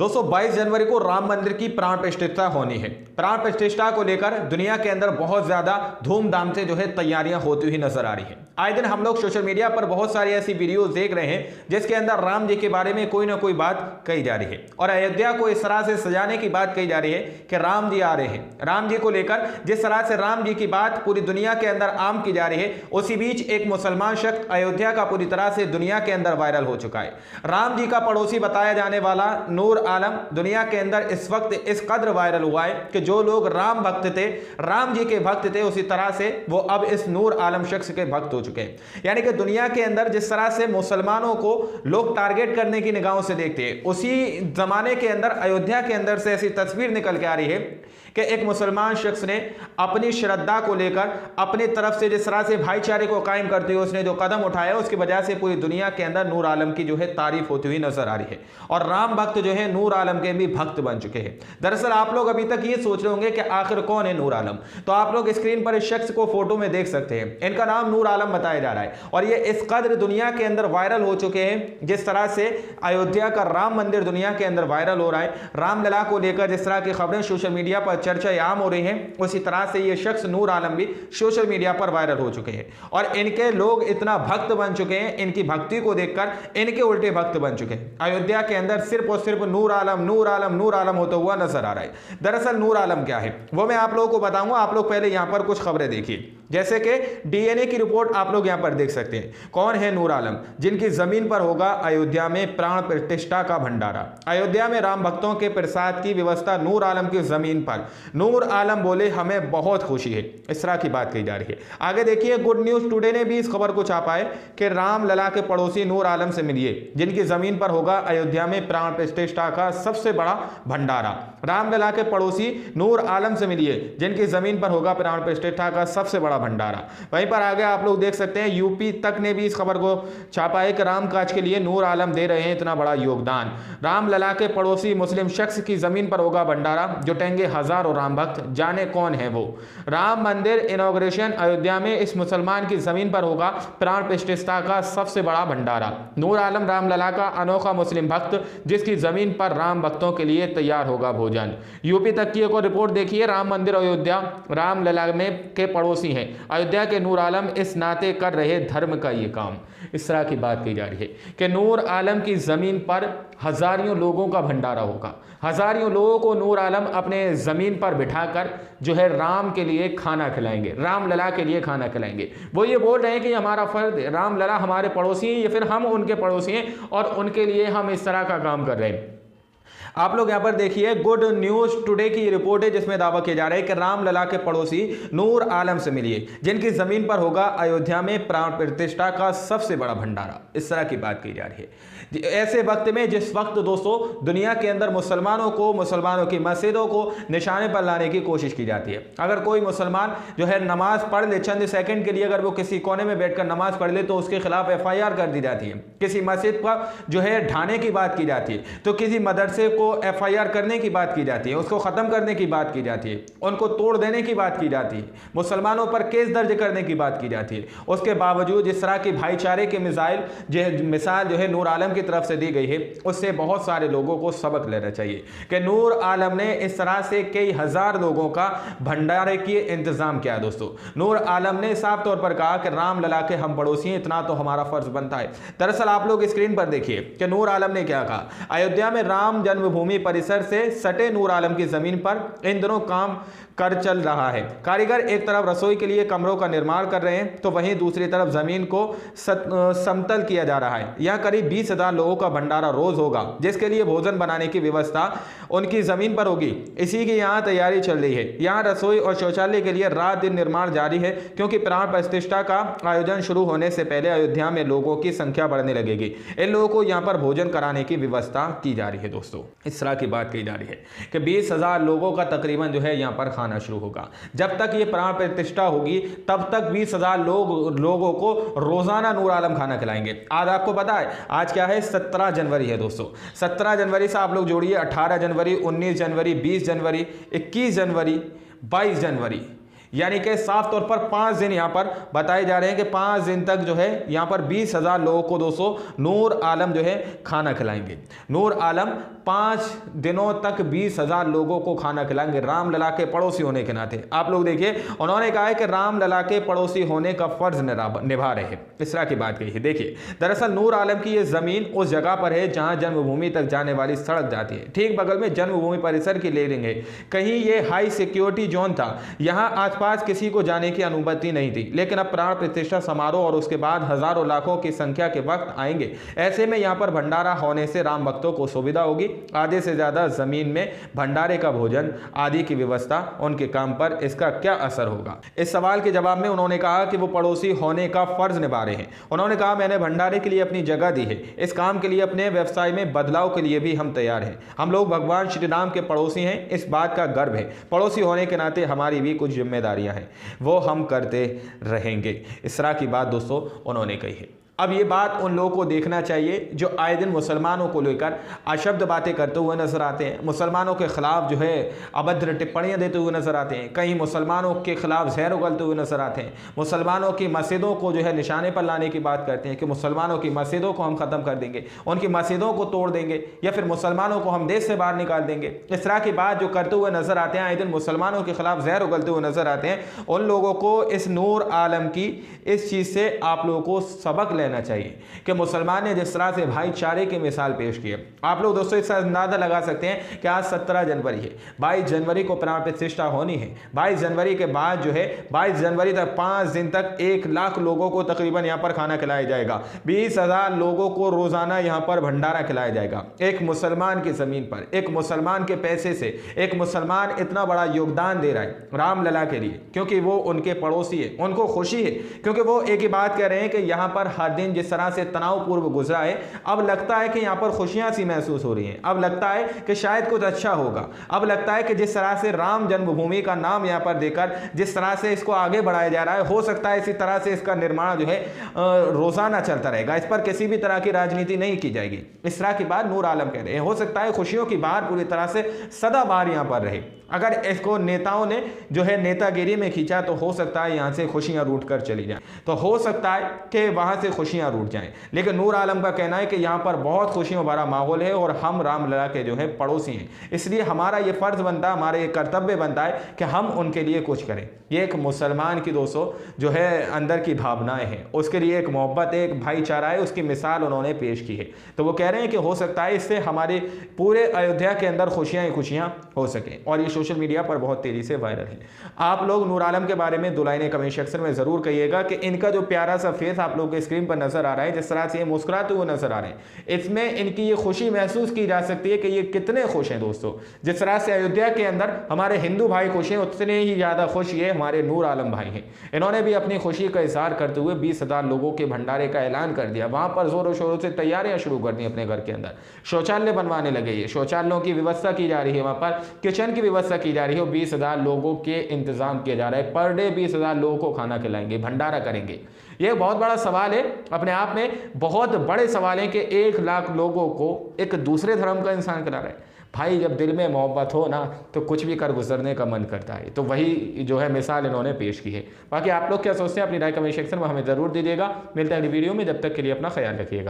दोस्तों 22 जनवरी को राम मंदिर की प्राण प्रतिष्ठा होनी है। प्राण प्रतिष्ठा को लेकर दुनिया के अंदर बहुत ज्यादा धूमधाम से तैयारियां होती हुई नजर आ रही है। आए दिन हम लोग सोशल मीडिया पर बहुत सारी ऐसी वीडियोस देख रहे हैं जिसके अंदर राम जी के बारे में कोई ना कोई बात कही जा रही है और अयोध्या को इस तरह से सजाने की बात कही जा रही है कि राम जी आ रहे हैं। राम जी को लेकर जिस तरह से राम जी की बात पूरी दुनिया के अंदर आम की जा रही है, उसी बीच एक मुसलमान शख्स अयोध्या का पूरी तरह से दुनिया के अंदर वायरल हो चुका है। राम जी का पड़ोसी बताया जाने वाला नूर आलम दुनिया के अंदर इस वक्त इस कदर वायरल हुआ है कि जो लोग राम भक्त थे, राम जी के भक्त थे, उसी तरह से वो अब इस नूर आलम शख्स के भक्त हो चुके हैं। यानी कि दुनिया के अंदर जिस तरह से मुसलमानों को लोग टारगेट करने की निगाहों से देखते हैं, उसी जमाने के अंदर अयोध्या के अंदर से ऐसी तस्वीर निकल के आ रही है कि एक मुसलमान शख्स ने अपनी श्रद्धा को लेकर अपनी तरफ से जिस तरह से भाईचारे को कायम करते हुए उसने जो कदम उठाया, उसकी वजह से पूरी दुनिया के अंदर नूर आलम की तारीफ होती हुई नजर आ रही है और राम भक्त नूर आलम के भी भक्त बन चुके हैं। दरअसल आप लोग अभी तक ये सोच रहे होंगे कि आखिर कौन है नूर आलम, तो आप लोग स्क्रीन पर इस शख्स को फोटो में देख सकते हैं। इनका नाम नूर आलम बताया जा रहा है और ये इस कदर दुनिया के अंदर वायरल हो चुके हैं। जिस तरह से अयोध्या का राम मंदिर दुनिया के अंदर वायरल हो रहा है, रामलला को लेकर जिस तरह की खबरें सोशल मीडिया पर चर्चा आम हो रही है, उसी तरह से ये शख्स नूर आलम भी सोशल मीडिया पर वायरल हो चुके हैं और इनके लोग इतना भक्त बन चुके हैं, इनकी भक्ति को देखकर इनके उल्टे भक्त बन चुके हैं। अयोध्या के अंदर सिर्फ और सिर्फ नूर आलम नूर आलम नूर आलम होता हुआ नजर आ रहा है। दरअसल नूर आलम क्या है वो मैं आप लोगों को बताऊंगा। आप लोग पहले यहां पर कुछ खबरें देखिए, जैसे कि डीएनए की रिपोर्ट आप लोग यहां पर देख सकते हैं। कौन है नूर आलम, जिनकी जमीन पर होगा अयोध्या में प्राण प्रतिष्ठा का भंडारा। अयोध्या में राम भक्तों के प्रसाद की व्यवस्था नूर आलम की जमीन पर। नूर आलम बोले हमें बहुत खुशी है, इस तरह की बात कही जा रही है। आगे देखिए, गुड न्यूज टुडे ने भी इस खबर को छापा है कि रामलला के पड़ोसी नूर आलम से मिलिए, जिनकी जमीन पर होगा अयोध्या में प्राण प्रतिष्ठा का सबसे बड़ा भंडारा। रामलला के पड़ोसी नूर आलम से मिलिए, जिनकी जमीन पर होगा प्राण प्रतिष्ठा का सबसे बड़ा भंडारा। वहीं पर आगे आप लोग देख सकते हैं, यूपी तक ने भी इस खबर को छापा है कि रामकाज के लिए नूर आलम दे रहे हैं इतना बड़ा योगदान। रामलला के पड़ोसी मुस्लिम शख्स की जमीन पर होगा भंडारा, जुटेंगे हजारों राम भक्त, जाने कौन है वो। राम मंदिर इनॉग्रेशन अयोध्या में इस मुसलमान की जमीन पर होगा प्राण प्रतिष्ठा का सबसे बड़ा भंडारा। नूर आलम रामलला का अनोखा मुस्लिम भक्त, जिसकी जमीन पर राम भक्तों के लिए तैयार होगा भोजन। यूपी तक की एक और रिपोर्ट देखिए, राम मंदिर अयोध्या रामलला में के पड़ोसी हैं, अयोध्या के नूर आलम इस नाते कर रहे धर्म का ये काम। इस तरह की बात की जा रही है कि नूर आलम की जमीन पर हजारों लोगों का भंडारा होगा। हजारों लोगों को नूर आलम अपने जमीन पर बिठाकर राम के लिए खाना खिलाएंगे, रामलला के लिए खाना खिलाएंगे। वो ये बोल रहे हैं कि हमारा फर्ज, रामलला हमारे पड़ोसी हैं या फिर हम उनके पड़ोसी हैं और उनके लिए हम इस तरह का काम कर रहे हैं। आप लोग यहां पर देखिए, गुड न्यूज टुडे की रिपोर्ट है जिसमें दावा किया जा रहा है कि रामलला के पड़ोसी नूर आलम से मिलिए, जिनकी जमीन पर होगा अयोध्या में प्राण प्रतिष्ठा का सबसे बड़ा भंडारा। इस तरह की बात की जा रही है ऐसे वक्त में, जिस वक्त दोस्तों दुनिया के अंदर मुसलमानों की मस्जिदों को निशाने पर लाने की कोशिश की जाती है। अगर कोई मुसलमान नमाज पढ़ ले, चंद सेकंड के लिए अगर वो किसी कोने में बैठकर नमाज पढ़ ले, तो उसके खिलाफ FIR कर दी जाती है। किसी मस्जिद पर ढाने की बात की जाती है, तो किसी मदरसे को FIR करने की बात की जाती है, उसको खत्म करने की बात की जाती है, उनको तोड़ देने की बात की जाती है, मुसलमानों पर केस दर्ज करने की बात की जाती है। उसके बावजूद इस तरह की भाईचारे के मिसाल नूर आलम की तरफ से दी गई है, उससे बहुत सारे लोगों को सबक लेना चाहिए कि नूर आलम ने इस तरह से कई हजार लोगों का भंडारे के इंतजाम किया। दोस्तों नूर आलम ने साफ तौर पर कहा कि रामलला के हम पड़ोसी हैं, इतना तो हमारा फर्ज बनता है। दरअसल आप लोग स्क्रीन पर देखिए कि नूर आलम ने क्या कहा। अयोध्या में राम जन्मभूमि परिसर से सटे नूर आलम की जमीन पर इन दिनों काम कर चल रहा है। कारीगर एक तरफ रसोई के लिए कमरों का निर्माण कर रहे हैं, तो वहीं दूसरी तरफ जमीन को समतल किया जा रहा है। यहां करीब 20,000 लोगों का भंडारा रोज होगा, जिसके लिए भोजन बनाने की व्यवस्था उनकी जमीन पर होगी। इसी की यहां तैयारी चल रही है। यहां रसोई और शौचालय के लिए रात दिन निर्माण जारी है, क्योंकि प्राण प्रतिष्ठा का आयोजन शुरू होने से पहले अयोध्या में लोगों की संख्या बढ़ने लगेगी। इन लोगों को यहां पर भोजन कराने की व्यवस्था की जा रही है। दोस्तों इस तरह की बात की जा रही है कि 20,000 लोगों का तकरीबन यहां पर खाना शुरू होगा। जब तक ये प्राण प्रतिष्ठा होगी, तब तक 20,000 लोगों को रोजाना नूर आलम खाना खिलाएंगे। आज आपको पता है आज क्या है, 17 जनवरी है दोस्तों। 17 जनवरी से आप लोग जोड़िए 18 जनवरी, 19 जनवरी, 20 जनवरी, 21 जनवरी, 22 जनवरी, यानी कि साफ तौर पर 5 दिन यहाँ पर बताए जा रहे हैं कि 5 दिन तक जो है यहाँ पर 20,000 लोगों को दोस्तों नूर आलम जो है खाना खिलाएंगे। नूर आलम 5 दिनों तक 20,000 लोगों को खाना खिलाएंगे, रामलला के पड़ोसी होने के नाते। आप लोग देखिए, उन्होंने कहा है कि रामलला के पड़ोसी होने का फर्ज निभा रहे हैं, इस तरह की बात कही है। देखिए, दरअसल नूर आलम की ये जमीन उस जगह पर है जहां जन्मभूमि तक जाने वाली सड़क जाती है, ठीक बगल में जन्मभूमि परिसर की रेलिंग है। कहीं ये हाई सिक्योरिटी जोन था, यहां आसपास किसी को जाने की अनुमति नहीं थी। लेकिन अब प्राण प्रतिष्ठा समारोह और उसके बाद हजारों लाखों की संख्या के वक्त आएंगे। ऐसे में यहां पर भंडारा होने से राम भक्तों को सुविधा होगी। आधे से ज्यादा जमीन में भंडारे का भोजन आदि की व्यवस्था, उनके काम पर इसका क्या असर होगा? इस सवाल के जवाब में उन्होंने कहा कि वो पड़ोसी होने का फर्ज निभा रहे हैं। उन्होंने कहा, मैंने भंडारे के लिए अपनी जगह दी है, इस काम के लिए अपने व्यवसाय में बदलाव के लिए भी हम तैयार हैं। हम लोग भगवान श्री राम के पड़ोसी हैं, इस बात का गर्व है। पड़ोसी होने के नाते हमारी भी कुछ जिम्मेदारियां हैं, वो हम करते रहेंगे। इस तरह की बात दोस्तों उन्होंने कही है। अब ये बात उन लोगों को देखना चाहिए जो आए दिन मुसलमानों को लेकर अशब्द बातें करते हुए नजर आते हैं, मुसलमानों के खिलाफ जो है अभद्र टिप्पणियां देते हुए नजर आते हैं, कहीं मुसलमानों के खिलाफ जहर उगलते हुए नजर आते हैं, मुसलमानों की मस्जिदों को जो है निशाने पर लाने की बात करते हैं कि मुसलमानों की मस्जिदों को हम ख़त्म कर देंगे, उनकी मस्जिदों को तोड़ देंगे, या फिर मुसलमानों को हम देश से बाहर निकाल देंगे। इस तरह की बात जो करते हुए नजर आते हैं, आए दिन मुसलमानों के खिलाफ जहर उगलते हुए नजर आते हैं, उन लोगों को इस नूर आलम की इस चीज़ से आप लोगों को सबक लेना चाहिए कि मुसलमान ने जिस तरह से भाईचारे की मिसाल पेश की है। आप लोग दोस्तों इससे अंदाजा लगा सकते हैं कि आज 17 जनवरी है, 22 जनवरी को प्राण प्रतिष्ठा होनी है। 22 जनवरी के बाद जो है 22 जनवरी तक 5 दिन तक 1 लाख लोगों को तकरीबन यहाँ पर खाना खिलाया जाएगा। 20,000 लोगों को रोजाना यहाँ पर भंडारा खिलाया जाएगा। एक मुसलमान की जमीन पर, एक मुसलमान के पैसे से एक मुसलमान इतना बड़ा योगदान दे रहा है रामलला के लिए, क्योंकि वो उनके पड़ोसी है, उनको खुशी है, क्योंकि वो एक ही बात कह रहे हैं कि यहाँ पर हर दिन जिस तरह से तनावपूर्व गुजरा है, अब लगता है कि यहाँ पर खुशियां सी महसूस हो रही हैं। अब लगता है कि शायद कुछ अच्छा होगा। अब लगता है कि जिस तरह से राम जन्मभूमि का नाम यहाँ पर देकर जिस तरह से इसको आगे बढ़ाया जा रहा है, हो सकता है इसी तरह से इसका निर्माण जो है रोजाना चलता रहेगा, इस पर किसी भी तरह की राजनीति नहीं की जाएगी। इस तरह की बात नूर आलम कह रहे हैं। हो सकता है खुशियों की बात पूरी तरह से सदाबहार यहाँ पर रहे। अगर इसको नेताओं ने जो है नेतागिरी में खींचा तो हो सकता है यहाँ से खुशियाँ रूट कर चली जाएं, तो हो सकता है कि वहाँ से खुशियाँ रूट जाएं। लेकिन नूर आलम का कहना है कि यहाँ पर बहुत खुशियों भरा माहौल है और हम रामलला के जो है पड़ोसी हैं, इसलिए हमारा ये फ़र्ज़ बनता है, हमारा ये कर्तव्य बनता है कि हम उनके लिए कुछ करें। ये एक मुसलमान की दोस्तों जो है अंदर की भावनाएं हैं, उसके लिए एक मोहब्बत है, एक भाईचारा है, उसकी मिसाल उन्होंने पेश की है। तो वो कह रहे हैं कि हो सकता है इससे हमारे पूरे अयोध्या के अंदर खुशियाँ ही खुशियाँ हो सकें, और ये सोशल मीडिया पर बहुत तेज़ी से वायरल है। आप लोग नूर आलम के बारे में दुलाइने कमेंट सेक्शन में ज़रूर कहिएगा कि इनका जो प्यारा सा फेस आप लोगों के स्क्रीन पर नजर आ रहा है, जिस तरह से ये मुस्कुराते हुए नजर आ रहे हैं, इसमें इनकी ये खुशी महसूस की जा सकती है कि ये कितने खुश हैं दोस्तों। जिस तरह से अयोध्या के अंदर हमारे हिंदू भाई खुश हैं, उतने ही ज़्यादा खुश ये हमारे नूर आलम भाई हैं। इन्होंने भी अपनी खुशी का इजहार करते हुए 20,000 लोगों के भंडारे का ऐलान कर दिया। वहाँ पर जोरों शोरों से तैयारियाँ शुरू कर दी अपने घर के अंदर, शौचालय बनवाने लगे, ये शौचालयों की व्यवस्था की जा रही है, वहाँ पर किचन की व्यवस्था की जा रही है, 20,000 लोगों के इंतजाम किया जा रहा है। पर डे 20,000 लोगों को खाना खिलाएंगे, भंडारा करेंगे। ये बहुत बड़ा सवाल है, अपने आप में बहुत बड़े सवाल है कि 1 लाख लोगों को एक दूसरे धर्म का इंसान खिला रहा है। भाई जब दिल में मोहब्बत हो ना तो कुछ भी कर गुजरने का मन करता है। तो वही जो है मिसाल इन्होंने पेश की है। बाकी आप लोग क्या सोचते हैं अपनी राय कमेंट सेक्शन में हमें ज़रूर दीजिएगा। मिलते हैं अगली वीडियो में, जब तक के लिए अपना ख्याल रखिएगा।